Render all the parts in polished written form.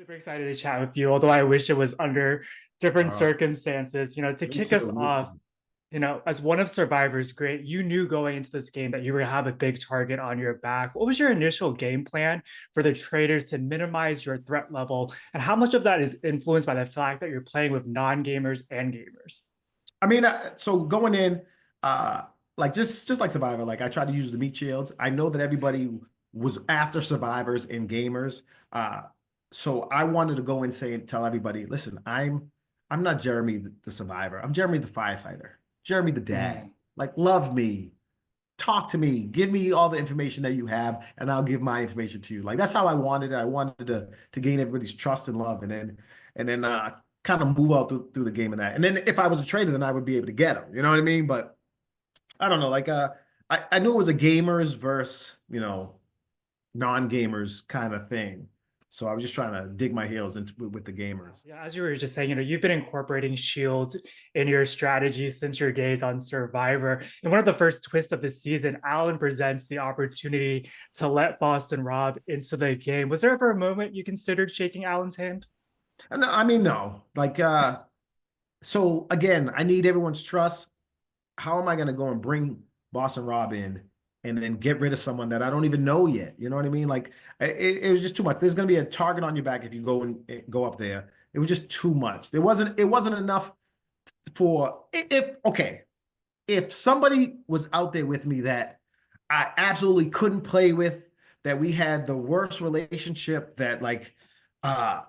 Super excited to chat with you, although I wish it was under different Oh, circumstances. To me kick us too. Me off, too. as one of Survivor's great, you knew going into this game that you were gonna have a big target on your back. What was your initial game plan for the Traitors to minimize your threat level? And how much of that is influenced by the fact that you're playing with non-gamers and gamers? So going in, uh, like just like Survivor, like I tried to use the meat shields. I know that everybody was after survivors and gamers. Uh, so I wanted to go and tell everybody, listen, I'm not Jeremy the survivor. I'm Jeremy the firefighter. Jeremy the dad. Mm. Like, love me, talk to me, give me all the information that you have, and I'll give my information to you. Like that's how I wanted it. I wanted to gain everybody's trust and love, and then kind of move out through the game of that. And then if I was a trader, then I would be able to get them. You know what I mean? But I don't know. I knew it was a gamers versus non-gamers kind of thing. So I was just trying to dig my heels into with the gamers. Yeah, as you were just saying, you've been incorporating shields in your strategy since your days on Survivor. And one of the first twists of the season, Alan presents the opportunity to let Boston Rob into the game. Was there ever a moment you considered shaking Alan's hand? And I mean, no. So again, I need everyone's trust. How am I going to go and bring Boston Rob in and then get rid of someone that I don't even know yet? You know what I mean? Like it was just too much. There's going to be a target on your back if you go up there. It was just too much. It wasn't enough for if okay, if somebody was out there with me that I absolutely couldn't play with, that we had the worst relationship, that like uh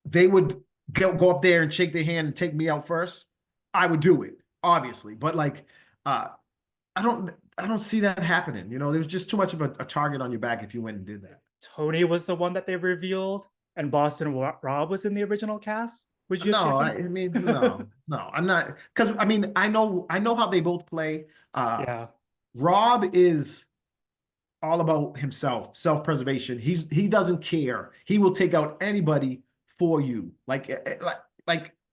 they would go up there and shake their hand and take me out first, I would do it, obviously. But like, uh, I don't see that happening. There was just too much of a target on your back if you went and did that. Tony was the one that they revealed, and Boston Rob was in the original cast. Would you have No, shaken I mean, no, I'm not, because I mean, I know how they both play. Yeah. Rob is all about himself, self-preservation. He doesn't care. He will take out anybody for you. Like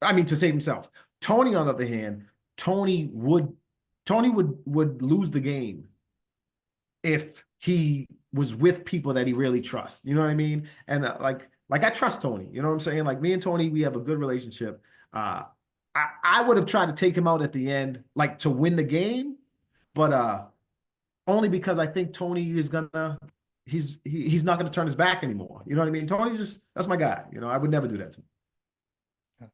I mean, to save himself. Tony, on the other hand, Tony would Tony would lose the game if he was with people that he really trusts. You know what I mean? And like I trust Tony. You know what I'm saying? Like me and Tony, we have a good relationship. Uh, I would have tried to take him out at the end, like to win the game, but only because I think Tony is gonna he's not gonna turn his back anymore. You know what I mean? Tony's just that's my guy. I would never do that to him.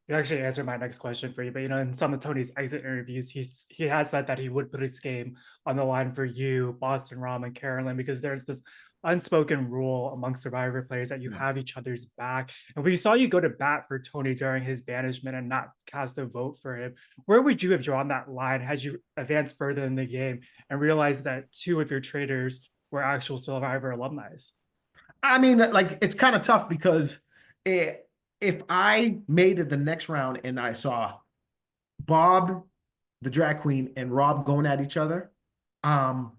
You actually answered my next question for you, but in some of Tony's exit interviews, he has said that he would put his game on the line for you, Boston Rom, and Carolyn, because there's this unspoken rule among Survivor players that you Yeah. have each other's back. And we saw you go to bat for Tony during his banishment and not cast a vote for him. Where would you have drawn that line had you advanced further in the game and realized that two of your traders were actual Survivor alumni? I mean, like it's kind of tough because if I made it the next round and I saw Bob, the drag queen, and Rob going at each other, um,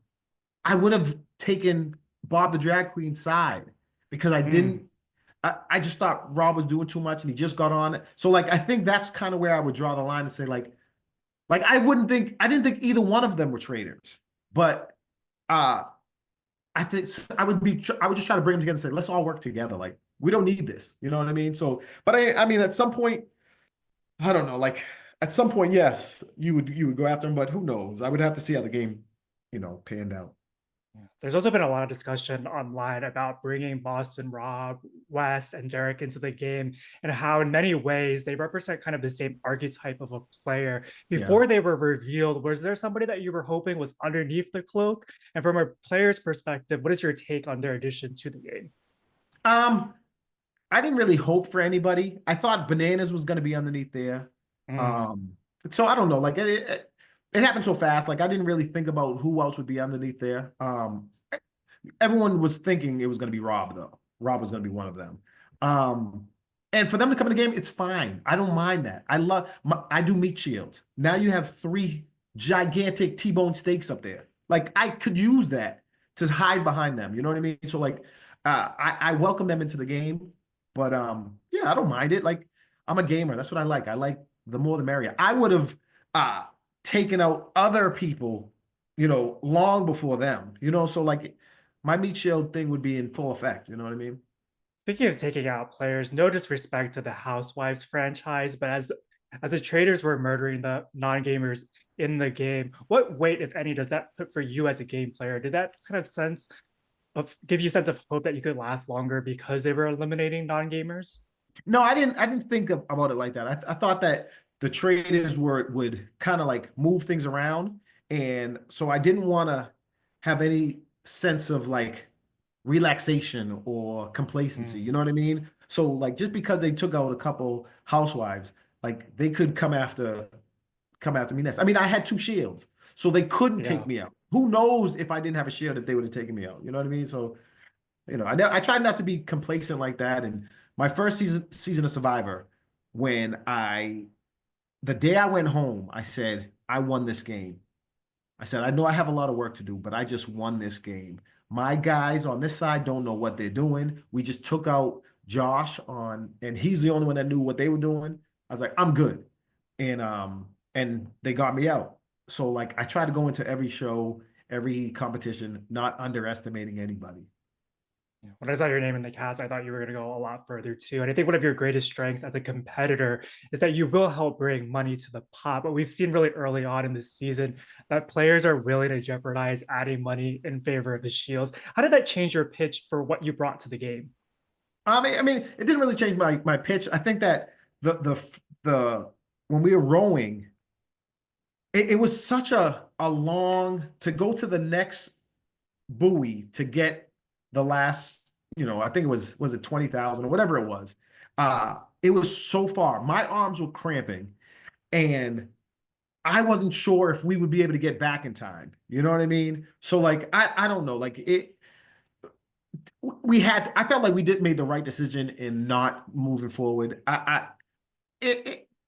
I would have taken Bob, the drag queen's side because I didn't. Mm. I just thought Rob was doing too much and he just got on it. So like I think that's kind of where I would draw the line and say like I didn't think either one of them were traitors, but uh I think I would just try to bring them together and say, let's all work together. Like, we don't need this. You know what I mean? So, but I mean, at some point, I don't know, like at some point, yes, you would go after him, but who knows? I would have to see how the game, panned out. Yeah. There's also been a lot of discussion online about bringing Boston Rob, West, and Derek into the game and how, in many ways, they represent kind of the same archetype of a player. Yeah. Before they were revealed, was there somebody that you were hoping was underneath the cloak? And from a player's perspective, what is your take on their addition to the game? Um, I didn't really hope for anybody. I thought Bananas was going to be underneath there. Mm. Um, so I don't know. Like it happened so fast. Like I didn't really think about who else would be underneath there. Everyone was thinking it was going to be Rob, though. Rob was going to be one of them. Um, and for them to come in the game, it's fine. I don't mind that. I do meat shields. Now you have three gigantic T-bone steaks up there. Like I could use that to hide behind them. You know what I mean? So like, I welcome them into the game, but yeah, I don't mind it. Like I'm a gamer. That's what I like. I like the more the merrier. I would have uh taken out other people, long before them. So like my meat shield thing would be in full effect. You know what I mean? Speaking of taking out players, no disrespect to the Housewives franchise, but as the traders were murdering the non-gamers in the game, what weight, if any, does that put for you as a game player? Did that kind of sense of give you a sense of hope that you could last longer because they were eliminating non-gamers? No, I didn't think about it like that. I thought that the traders would kind of like move things around, and so I didn't want to have any sense of like relaxation or complacency. You Mm, know what I mean? So like just because they took out a couple housewives, like they could come after me next. I mean, I had two shields, so they couldn't take yeah. me out. Who knows if I didn't have a shield if they would have taken me out? You know what I mean? So I tried not to be complacent like that. And my first season of Survivor, when I the day I went home, I said, I won this game. I said, I know I have a lot of work to do, but I just won this game. My guys on this side don't know what they're doing. We just took out Josh on, and he's the only one that knew what they were doing. I was like, I'm good. And they got me out. So like I try to go into every show, every competition, not underestimating anybody. When I saw your name in the cast, I thought you were going to go a lot further too. And I think one of your greatest strengths as a competitor is that you will help bring money to the pot. But we've seen really early on in the season that players are willing to jeopardize adding money in favor of the shields. How did that change your pitch for what you brought to the game? I mean, it didn't really change my pitch. I think that the when we were rowing, it was such a long to go to the next buoy to get the last, I think was it 20,000 or whatever it was. It was so far. My arms were cramping, and I wasn't sure if we would be able to get back in time. You know what I mean? So like I don't know. Like I felt like we did made the right decision in not moving forward.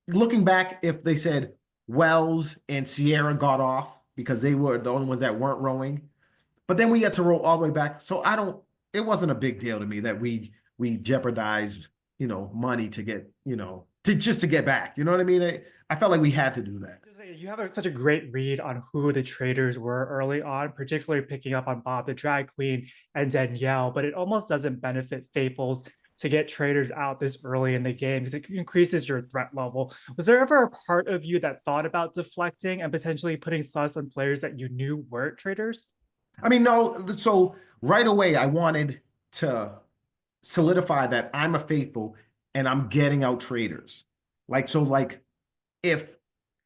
Looking back, if they said Wells and Sierra got off because they were the only ones that weren't rowing, but then we had to roll all the way back. So I don't. It wasn't a big deal to me that we jeopardized, money to get, to just to get back. You know what I mean? I felt like we had to do that. You have such a great read on who the traders were early on, particularly picking up on Bob the drag queen and Danielle, but it almost doesn't benefit faithfuls to get traders out this early in the game because it increases your threat level. Was there ever a part of you that thought about deflecting and potentially putting sus on players that you knew weren't traders? I mean, no. So right away, I wanted to solidify that I'm a faithful and I'm getting out traders. Like if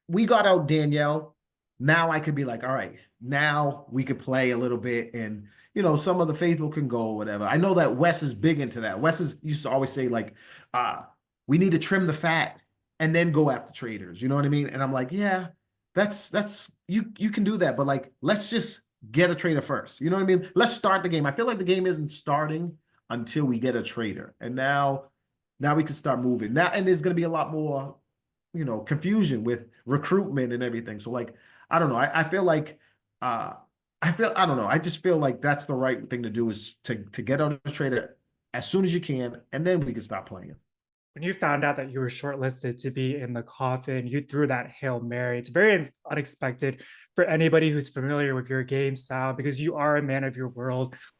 we got out Danielle, now I could be like, all right, now we could play a little bit, and some of the faithful can go or whatever. I know that Wes is big into that. Wes is used to always say like, uh, we need to trim the fat and then go after traders. You know what I mean? And I'm like, yeah, that's you can do that, but like let's just get a trader first. You know what I mean? Let's start the game. I feel like the game isn't starting until we get a trader. And now we can start moving. Now and there's gonna be a lot more confusion with recruitment and everything. So like, I don't know. I feel like uh I don't know. I just feel like that's the right thing to do is to get on a trader as soon as you can, and then we can stop playing. When you found out that you were shortlisted to be in the coffin, you threw that Hail Mary. It's very unexpected for anybody who's familiar with your game style because you are a man of your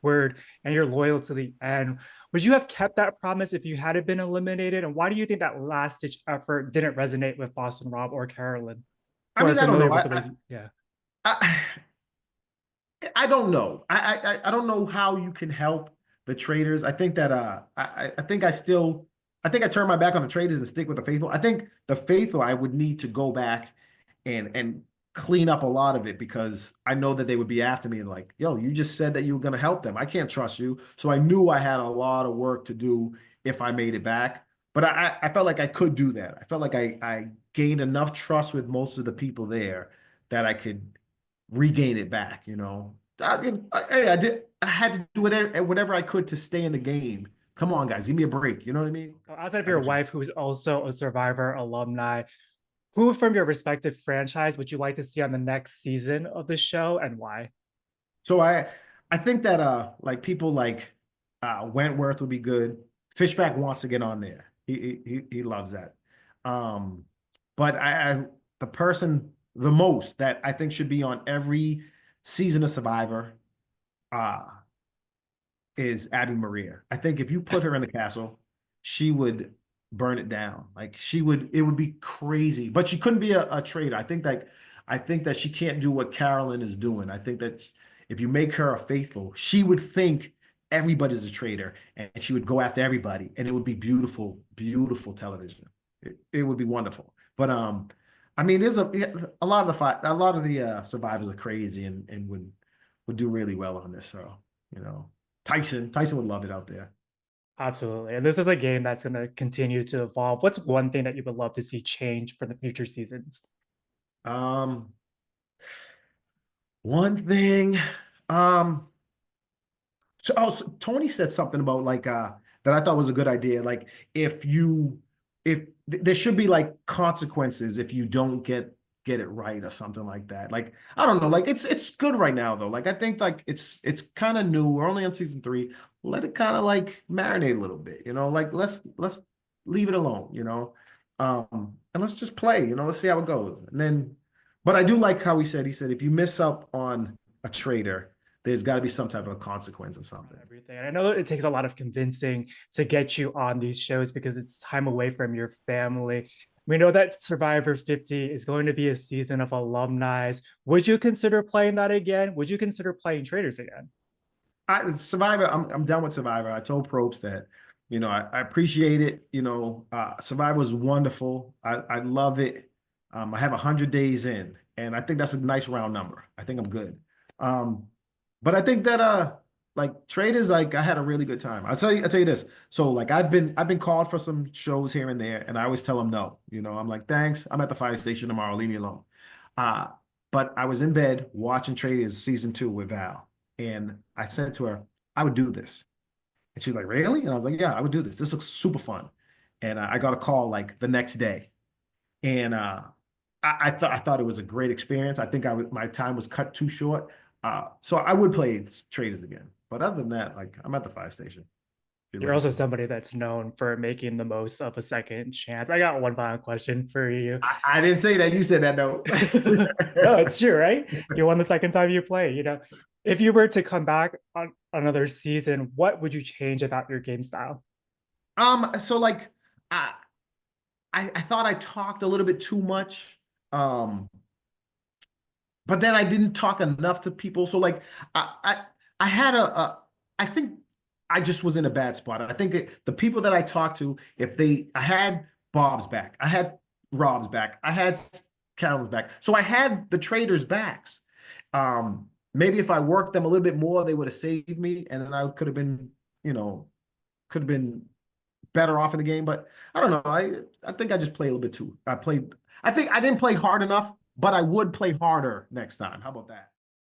word, and you're loyal to the end. Would you have kept that promise if you hadn't been eliminated? And why do you think that last ditch effort didn't resonate with Boston Rob or Carolyn, I who are mean, I don't familiar know. with the ways yeah. I I don't know. I don't know how you can help the traders. I think that I think I think I turn my back on the traders and stick with the faithful. I think the faithful I would need to go back and clean up a lot of it because I know that they would be after me and like, yo, you just said that you were gonna help them. I can't trust you. So I knew I had a lot of work to do if I made it back. But I felt like I could do that. I felt like I gained enough trust with most of the people there that I could regain it back. Hey, I had to do whatever I could to stay in the game. Come on, guys, give me a break. You know what I mean? Outside of I your could, wife, who's also a Survivor alumni, who from your respective franchise would you like to see on the next season of the show and why? so I think that like people like Wentworth would be good. Fishback wants to get on there. He loves that. Um, but I the person the most that I think should be on every season of Survivor. Uh is Abby Maria. I think if you put her in the castle, she would burn it down. Like she would, it would be crazy. But she couldn't be a traitor. I think that she can't do what Carolyn is doing. I think that if you make her a faithful, she would think everybody's a traitor and she would go after everybody, and it would be beautiful, beautiful television. It would be wonderful. But I mean, there's a lot of a lot of the survivors are crazy and would do really well on this show. You know, Tyson would love it out there. Absolutely. And this is a game that's going to continue to evolve. What's one thing that you would love to see change for the future seasons? Um, one thing, um, so Tony said something about like that I thought was a good idea. Like if you if there should be like consequences if you don't get it right or something like that. Like I don't know, like it's good right now though. Like I think like it's kind of new. We're only on season 3. Let it kind of like marinate a little bit, you know, like let's leave it alone, you know. And let's just play, you know, let's see how it goes. And then but I do like how he said if you miss up on a trader, there's got to be some type of consequence or On something. everything. And I know it takes a lot of convincing to get you on these shows because it's time away from your family. We know that Survivor 50 is going to be a season of alumni. Would you consider playing that again? Would you consider playing Traitors again? Survivor, I'm done with Survivor. I told Probst that, you know, I appreciate it. You know, Survivor was wonderful. I love it. I have 100 days in, and I think that's a nice round number. I think I'm good. Um, but I think that like Traders, like I had a really good time. I'll tell you this. So like I've been called for some shows here and there, and I always tell them no. You know, I'm like, thanks. I'm at the fire station tomorrow. Leave me alone. Uh, but I was in bed watching Traders season 2 with Val. And I said to her, I would do this. And she's like, really? And I was like, yeah, I would do this. This looks super fun. And I got a call like the next day. And I thought it was a great experience. I think my time was cut too short. So I would play Traders again. But other than that, like I'm at the fire station. If you're You're looking also for me. somebody that's known for making the most of a second chance. I got one final question for you. I didn't say that. You said that though. No, it's true, right? You won the second time you play. If you were to come back on another season, what would you change about your game style? So like I I thought I talked a little bit too much. Um, but then I didn't talk enough to people. So like I had I think I just was in a bad spot. I think the people that I talked to, if they I had Bob's back, I had Rob's back, I had Carolyn's back. So I had the traders' backs. Maybe if I worked them a little bit more, they would have saved me, and then I could have been, you know, could have been better off in the game. But I don't know. I think I just played a little bit too. I think I didn't play hard enough, but I would play harder next time. How about that?